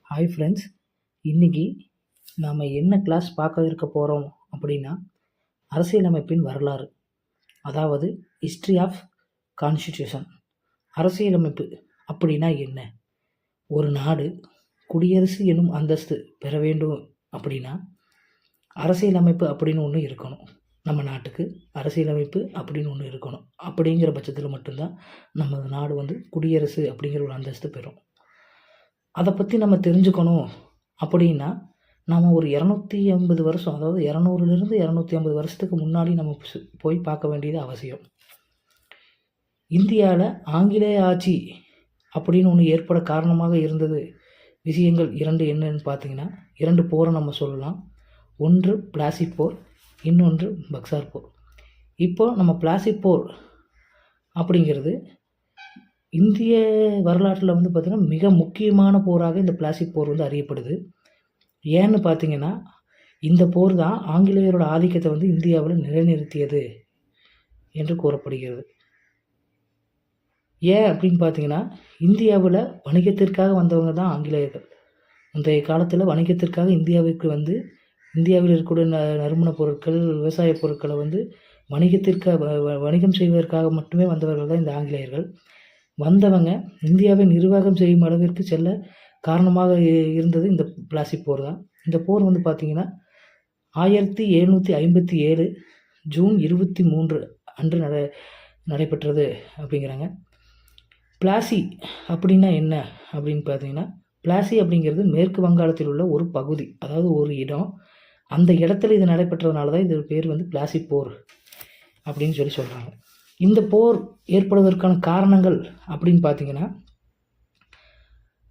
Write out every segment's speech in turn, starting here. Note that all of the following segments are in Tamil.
ஹாய் ஃப்ரெண்ட்ஸ், இன்றைக்கி நாம் என்ன கிளாஸ் பார்க்க இருக்க போகிறோம் அப்படின்னா, அரசியலமைப்பின் வரலாறு, அதாவது ஹிஸ்ட்ரி ஆஃப் கான்ஸ்டிடியூஷன். அரசியலமைப்பு அப்படின்னா என்ன? ஒரு நாடு குடியரசு எனும் அந்தஸ்து பெற வேண்டும் அப்படின்னா அரசியலமைப்பு அப்படின்னு ஒன்று இருக்கணும். நம்ம நாட்டுக்கு அரசியலமைப்பு அப்படின்னு ஒன்று இருக்கணும். அப்படிங்கிற பட்சத்தில் மட்டும்தான் நமது நாடு குடியரசு அப்படிங்கிற ஒரு அந்தஸ்து பெறும். அதை பற்றி நம்ம தெரிஞ்சுக்கணும் அப்படின்னா நம்ம ஒரு 250 வருஷம், அதாவது 200லேருந்து 250 வருஷத்துக்கு முன்னாடி நம்ம போய் பார்க்க வேண்டியது அவசியம். இந்தியாவில் ஆங்கிலேய ஆட்சி அப்படின்னு ஒன்று ஏற்பட காரணமாக இருந்தது விஷயங்கள் 2 என்னன்னு பார்த்தீங்கன்னா, 2 போரை நம்ம சொல்லலாம். ஒன்று பிளாசி போர், இன்னொன்று பக்சார் போர். இப்போ நம்ம பிளாசி போர் அப்படிங்கிறது இந்திய வரலாற்றில் பார்த்திங்கன்னா மிக முக்கியமான போராக இந்த பிளாசி போர் அறியப்படுது. ஏன்னு பார்த்தீங்கன்னா, இந்த போர் தான் ஆங்கிலேயரோட ஆதிக்கத்தை இந்தியாவில் நிலைநிறுத்தியது என்று கூறப்படுகிறது. ஏன் அப்படின்னு பார்த்தீங்கன்னா, இந்தியாவில் வணிகத்திற்காக வந்தவங்க தான் ஆங்கிலேயர்கள். முந்தைய காலத்தில் வணிகத்திற்காக இந்தியாவிற்கு இந்தியாவில் இருக்கக்கூடிய நறுமணப் பொருட்கள், விவசாய பொருட்களை வணிகம் செய்வதற்காக மட்டுமே வந்தவர்கள் தான் இந்த ஆங்கிலேயர்கள். வந்தவங்க இந்தியாவை நிர்வாகம் செய்யும் அளவிற்கு செல்ல காரணமாக இருந்தது இந்த பிளாசி போர் தான். இந்த போர் பார்த்திங்கன்னா 1757 ஜூன் 23 அன்று நடைபெற்றது அப்படிங்கிறாங்க. பிளாசி அப்படின்னா என்ன அப்படின்னு பார்த்தீங்கன்னா, பிளாசி அப்படிங்கிறது மேற்கு வங்காளத்தில் உள்ள ஒரு பகுதி, அதாவது ஒரு இடம். அந்த இடத்துல இது நடைபெற்றதுனால தான் இது பேர் பிளாசி போர் அப்படின்னு சொல்கிறாங்க. இந்த போர் ஏற்படுவதற்கான காரணங்கள் அப்படின்னு பார்த்தீங்கன்னா,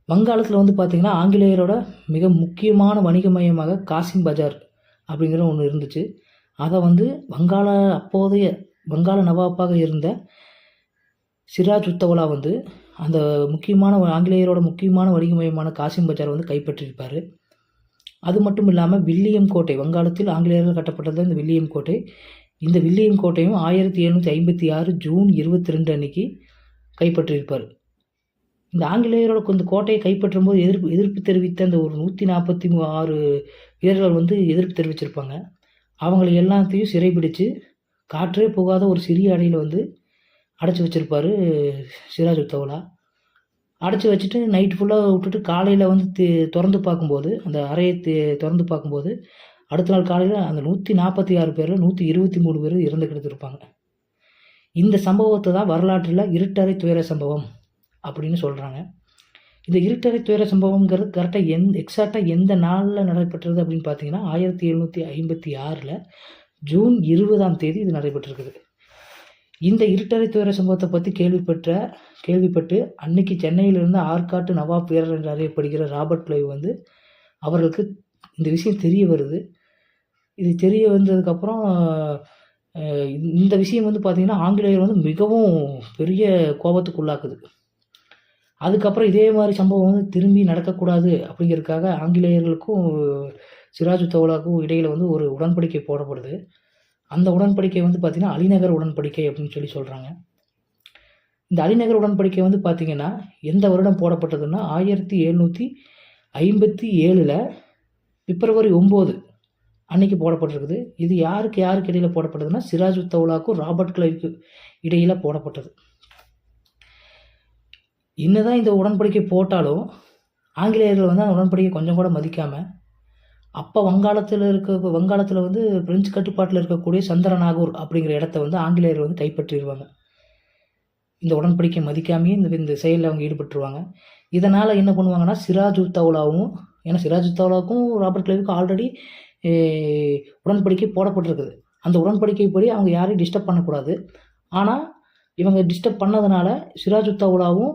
வங்காளத்தில் பார்த்தீங்கன்னா ஆங்கிலேயரோட மிக முக்கியமான வணிக மையமாக காசிம் பஜார் அப்படிங்கிற ஒன்று இருந்துச்சு. அதை அப்போதைய வங்காள நவாப்பாக இருந்த சிராஜ் உத்தவலா அந்த ஆங்கிலேயரோட முக்கியமான வணிக மையமான காசிம் பஜார் கைப்பற்றியிருப்பார். அது மட்டும் இல்லாமல் வில்லியம் கோட்டை, வங்காளத்தில் ஆங்கிலேயர்கள் கட்டப்பட்டது இந்த வில்லியம் கோட்டை. இந்த வில்லியம் கோட்டையும் 1756 ஜூன் 22 அன்னைக்கு கைப்பற்றியிருப்பார். இந்த ஆங்கிலேயரோட இந்த கோட்டையை கைப்பற்றும் போது எதிர்ப்பு தெரிவித்த அந்த ஒரு 146 வீரர்கள் எதிர்ப்பு தெரிவிச்சிருப்பாங்க. அவங்களை எல்லாத்தையும் சிறைபிடிச்சு காற்றே போகாத ஒரு சிறிய அறையில் அடைச்சி வச்சுருப்பார் சிராஜ் உத்தவலா. அடைச்சி வச்சுட்டு நைட்டு ஃபுல்லாக விட்டுட்டு காலையில் திறந்து பார்க்கும்போது, அந்த அறையை திறந்து பார்க்கும்போது அடுத்த நாள் காலையில் அந்த 146 பேரில் 123 பேர் இறந்து கிடத்திருப்பாங்க. இந்த சம்பவத்தை தான் வரலாற்றில் இருட்டறை துயர சம்பவம் அப்படின்னு சொல்கிறாங்க. இந்த இருட்டறை துயர சம்பவங்கிறது கரெக்டாக எக்ஸாக்டாக எந்த நாளில் நடைபெற்றது அப்படின்னு பார்த்தீங்கன்னா 1756 ஜூன் 20 இது நடைபெற்றிருக்குது. இந்த இருட்டறை துயர சம்பவத்தை பற்றி கேள்விப்பட்டு அன்னைக்கு சென்னையிலிருந்து ஆற்காட்டு நவாப் வீரர் என்று அறியப்படுகிற ராபர்ட் கிளைவ் அவர்களுக்கு இந்த விஷயம் தெரிய வருது. இது தெரிய வந்ததுக்கப்புறம் இந்த விஷயம் பார்த்திங்கன்னா ஆங்கிலேயர் மிகவும் பெரிய கோபத்துக்குள்ளாக்குது. அதுக்கப்புறம் இதே மாதிரி சம்பவம் திரும்பி நடக்கக்கூடாது அப்படிங்கிறதுக்காக ஆங்கிலேயர்களுக்கும் சிராஜ் உத்தவலாவுக்கும் இடையில் ஒரு உடன்படிக்கை போடப்படுது. அந்த உடன்படிக்கை பார்த்திங்கன்னா அலிநகர் உடன்படிக்கை அப்படின்னு சொல்கிறாங்க. இந்த அலிநகர் உடன்படிக்கை பார்த்திங்கன்னா எந்த வருடம் போடப்பட்டதுன்னா 1757 பிப்ரவரி 9 அன்னைக்கு போடப்பட்டிருக்குது. இது யாருக்கு இடையில் போடப்பட்டதுன்னா சிராஜ் உத்தவலாவுக்கும் ராபர்ட் கிளைவுக்கு இடையில் போடப்பட்டது. என்னதான் இந்த உடன்படிக்கை போட்டாலும் ஆங்கிலேயர்கள் அந்த உடன்படிக்கை கொஞ்சம் கூட மதிக்காமல் அப்போ வங்காளத்தில் பிரெஞ்சு கட்டுப்பாட்டில் இருக்கக்கூடிய சந்திரநாகூர் அப்படிங்கிற இடத்த ஆங்கிலேயர்கள் கைப்பற்றிடுவாங்க. இந்த உடன்படிக்கை மதிக்காமையே இந்த செயலில் அவங்க ஈடுபட்டுருவாங்க. இதனால் என்ன பண்ணுவாங்கன்னா சிராஜ் உத்தவலாவும், ஏன்னா சிராஜ் உத்தவலாவுக்கும் ராபர்ட் கிளைவுக்கும் ஆல்ரெடி உடன்படிக்கை போடப்பட்டிருக்குது. அந்த உடன்படிக்கைப்படி அவங்க யாரையும் டிஸ்டர்ப் பண்ணக்கூடாது. ஆனால் இவங்க டிஸ்டர்ப் பண்ணதுனால சிராஜ் உத்தவலாவும்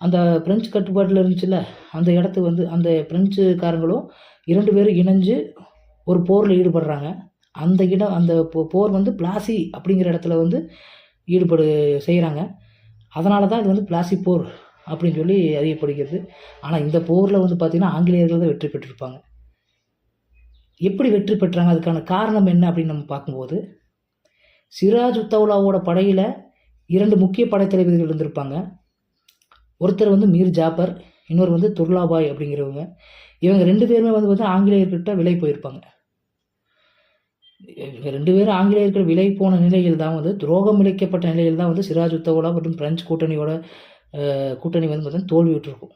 அந்த பிரெஞ்சு கட்டுப்பாட்டில் இருந்துச்சுல்ல அந்த இடத்துக்கு அந்த பிரெஞ்சுக்காரங்களும் 2 பேரும் இணைஞ்சு ஒரு போரில் ஈடுபடுறாங்க. அந்த போர் பிளாசி அப்படிங்கிற இடத்துல செய்கிறாங்க. அதனால தான் இது பிளாசி போர் அப்படின்னு அறியப்படுகிறது. ஆனால் இந்த போரில் பார்த்திங்கன்னா ஆங்கிலேயர்கள் தான் வெற்றி பெற்றிருப்பாங்க. எப்படி வெற்றி பெற்றாங்க, அதுக்கான காரணம் என்ன அப்படின்னு நம்ம பார்க்கும்போது, சிராஜ் உத்தவலாவோட படையில் 2 முக்கிய படைத்தளபதிகள் இருந்திருப்பாங்க. ஒருத்தர் மீர் ஜாஃபர், இன்னொரு வந்து துர்லாபாய் அப்படிங்கிறவங்க. இவங்க 2 பேருமே வந்து பார்த்தீங்கன்னா ஆங்கிலேயர்கிட்ட விலை போயிருப்பாங்க. இவங்க 2 பேரும் ஆங்கிலேயர்கள் விலை போன நிலையில் தான் வந்து துரோகம் இழைக்கப்பட்ட நிலையில் தான் வந்து சிராஜ் உத்தவுலா மற்றும் பிரெஞ்சு கூட்டணியோட கூட்டணி வந்து பார்த்தீங்கன்னா தோல்வியுற்றிருக்கும்.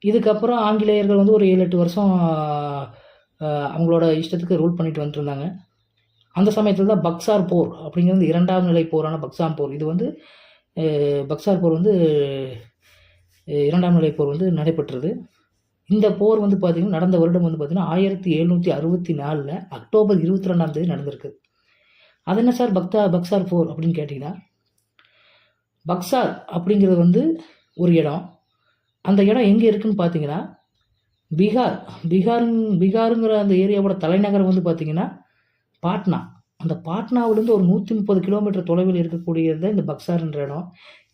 இதுக்கப்புறம் ஆங்கிலேயர்கள் வந்து ஒரு 7-8 வருஷம் அவங்களோட இஷ்டத்துக்கு ரூல் பண்ணிட்டு வந்துட்டுருந்தாங்க. அந்த சமயத்தில் தான் பக்சார் போர் அப்படிங்கிறது 2ஆம் நிலை போரான பக்சார் போர். இது வந்து பக்சார் போர் வந்து 2ஆம் நிலை போர் வந்து நடைபெற்றது. இந்த போர் வந்து பார்த்திங்கன்னா நடந்த வருடம் வந்து பார்த்திங்கன்னா 1764 அக்டோபர் 22ஆம் தேதி நடந்திருக்கு. அது என்ன சார் பக்சார் போர் அப்படின்னு கேட்டிங்கன்னா, பக்சார் அப்படிங்கிறது வந்து ஒரு இடம். அந்த இடம் எங்கே இருக்குதுன்னு பார்த்தீங்கன்னா பீகாருங்கிற அந்த ஏரியாவோட தலைநகரம் வந்து பார்த்திங்கன்னா பாட்னா. அந்த பாட்னாவிலேருந்து ஒரு 130 கிலோமீட்டர் தொலைவில் இருக்கக்கூடியது தான் இந்த பக்சார்ன்ற இடம்.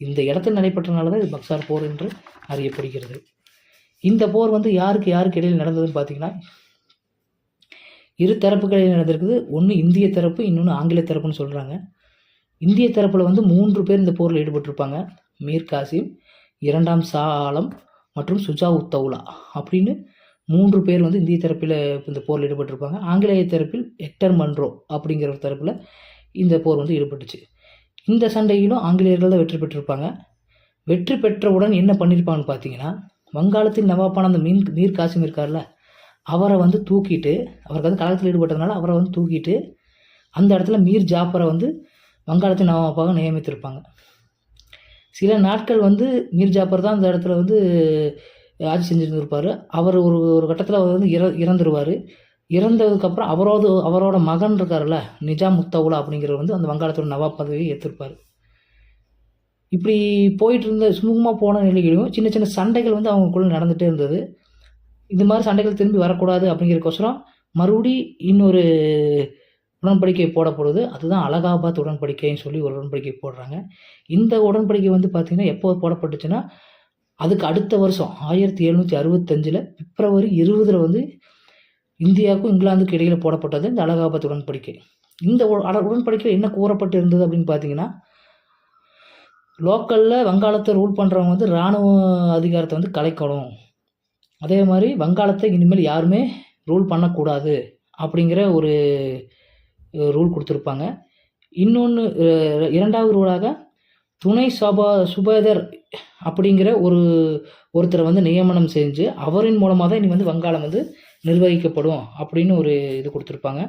இந்த இடத்துல நடைபெற்றனால தான் இது பக்சார் போர் என்று அறியப்படுகிறது. இந்த போர் வந்து யாருக்கு இடையில் நடந்ததுன்னு பார்த்தீங்கன்னா, இரு தரப்புகளில் நடந்திருக்குது. ஒன்று இந்திய தரப்பு, இன்னொன்று ஆங்கில தரப்புன்னு சொல்கிறாங்க. இந்திய தரப்பில் வந்து 3 பேர் இந்த போரில் ஈடுபட்டிருப்பாங்க. மீர் காசிம், 2ஆம் ஷா ஆலம் மற்றும் சுஜா உத்தவுலா அப்படின்னு 3 பேர் வந்து இந்திய தரப்பில் இந்த போரில் ஈடுபட்டிருப்பாங்க. ஆங்கிலேய தரப்பில் ஹெக்டர் மன்ரோ அப்படிங்கிற ஒரு தரப்பில் இந்த போர் வந்து ஈடுபட்டுச்சு. இந்த சண்டையிலும் ஆங்கிலேயர்கள் தான் வெற்றி பெற்றிருப்பாங்க. வெற்றி பெற்றவுடன் என்ன பண்ணியிருப்பாங்கன்னு பார்த்தீங்கன்னா, வங்காளத்தின் நவாப்பான அந்த மீர் காசிம் இருக்கார்ல, அவரை வந்து தூக்கிட்டு, அவருக்கு வந்து கலகத்தில் ஈடுபட்டதுனால அவரை வந்து தூக்கிட்டு அந்த இடத்துல மீர் ஜாஃபரை வந்து வங்காளத்தின் நவாப்பாக நியமித்திருப்பாங்க. சில நாட்கள் வந்து மீர் ஜாஃபர் தான் அந்த இடத்துல வந்து ஆட்சி செஞ்சுருந்துருப்பார். அவர் ஒரு கட்டத்தில் அவர் வந்து இறந்துருவார். இறந்ததுக்கப்புறம் அவரோட மகன் இருக்கார்ல, நிஜாம் உத்தவுலா அப்படிங்கிறவர் வந்து அந்த வங்காளத்தோட நவாப் பதவியை ஏற்றிருப்பார். இப்படி போயிட்டு இருந்த சுமூகமாக போன நிலையிலும் சின்ன சின்ன சண்டைகள் வந்து அவங்களுக்குள்ள நடந்துகிட்டே இருந்தது. இது மாதிரி சண்டைகள் திரும்பி வரக்கூடாது அப்படிங்கிறக்கோசரம் மறுபடி இன்னொரு உடன்படிக்கை போடப்படுது. அதுதான் அலகாபாத் உடன்படிக்கைன்னு சொல்லி ஒரு உடன்படிக்கை போடுறாங்க. இந்த உடன்படிக்கை வந்து பார்த்திங்கன்னா எப்போ போடப்பட்டுச்சுன்னா, அதுக்கு அடுத்த வருஷம் 1765 பிப்ரவரி 20 வந்து இந்தியாவுக்கும் இங்கிலாந்துக்கும் இடையில் போடப்பட்டது இந்த அலகாபாத் உடன்படிக்கை. இந்த உடன்படிக்கையில் என்ன கூறப்பட்டு இருந்தது அப்படின்னு பார்த்தீங்கன்னா, லோக்கலில் வங்காளத்தை ரூல் பண்ணுறவங்க வந்து இராணுவ அதிகாரத்தை வந்து கலைக்கணும். அதே மாதிரி வங்காளத்தை இனிமேல் யாருமே ரூல் பண்ணக்கூடாது அப்படிங்கிற ஒரு ரூல் கொடுத்துருப்பாங்க. இன்னொன்று 2வது ரூலாக துணை சுபேதர் அப்படிங்கிற ஒருத்தரை வந்து நியமனம் செஞ்சு அவரின் மூலமாக தான் இனி வந்து வங்காளம் வந்து நிர்வகிக்கப்படும் அப்படின்னு ஒரு இது கொடுத்துருப்பாங்க.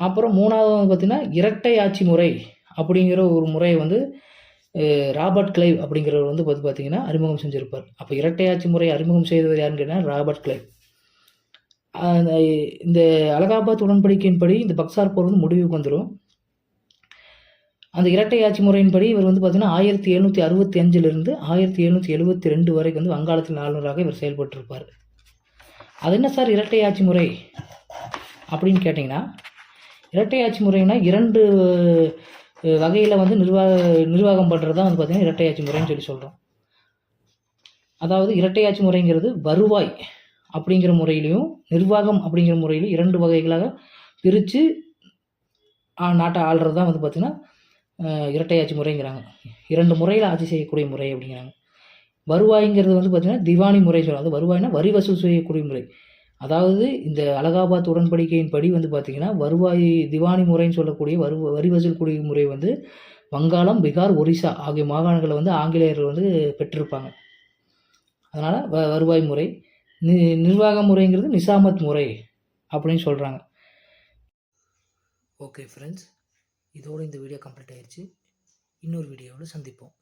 அப்புறம் 3வது பார்த்திங்கன்னா இரட்டை ஆட்சி முறை அப்படிங்கிற ஒரு முறையை வந்து ராபர்ட் கிளைவ் அப்படிங்கிறவர் வந்து பார்த்திங்கன்னா அறிமுகம் செஞ்சுருப்பார். அப்போ இரட்டை ஆட்சி முறை அறிமுகம் செய்தவர் யாருன்னு கேட்டால் ராபர்ட் கிளைவ். இந்த அலகாபாத் உடன்படிக்கையின்படி இந்த பக்சார் போர் வந்து முடிவுக்கு வந்துடும். அந்த இரட்டை ஆட்சி முறையின்படி இவர் வந்து பார்த்திங்கன்னா 1765 1772 வரைக்கும் வந்து வங்காளத்தின் ஆளுநராக இவர் செயல்பட்டிருப்பார். அது என்ன சார் இரட்டை ஆட்சி முறை அப்படின்னு கேட்டிங்கன்னா, இரட்டை ஆட்சி முறைனா 2 வகையில் வந்து நிர்வாகம் பண்ணுறது தான் வந்து பார்த்திங்கன்னா இரட்டை ஆட்சி முறைன்னு சொல்லி சொல்கிறோம். அதாவது இரட்டை ஆட்சி முறைங்கிறது வருவாய் அப்படிங்கிற முறையிலையும் நிர்வாகம் அப்படிங்கிற முறையிலும் 2 வகைகளாக பிரித்து நாட்டை ஆள்றது தான் வந்து பார்த்திங்கன்னா இரட்டை ஆட்சி முறைங்கிறாங்க. 2 முறையில் ஆட்சி செய்யக்கூடிய முறை அப்படிங்கிறாங்க. வருவாய்ங்கிறது வந்து பார்த்திங்கன்னா திவானி முறை சொல்லுவாங்க. அது வருவாய்னா வரி வசூல் செய்யக்கூடிய முறை. அதாவது இந்த அலகாபாத் உடன்படிக்கையின் படி வந்து பார்த்திங்கன்னா வருவாய் திவானி முறைன்னு சொல்லக்கூடிய வரி வசூல் கூடிய முறை வந்து வங்காளம், பீகார், ஒரிசா ஆகிய மாகாணங்களை வந்து ஆங்கிலேயர்கள் வந்து பெற்றிருப்பாங்க. அதனால் வருவாய் முறை. நிர்வாக முறைங்கிறது நிசாமத் முறை அப்படின்னு சொல்கிறாங்க. ஓகே ஃப்ரெண்ட்ஸ், இதோடு இந்த வீடியோ கம்ப்ளீட் ஆயிடுச்சு. இன்னொரு வீடியோவில் சந்திப்போம்.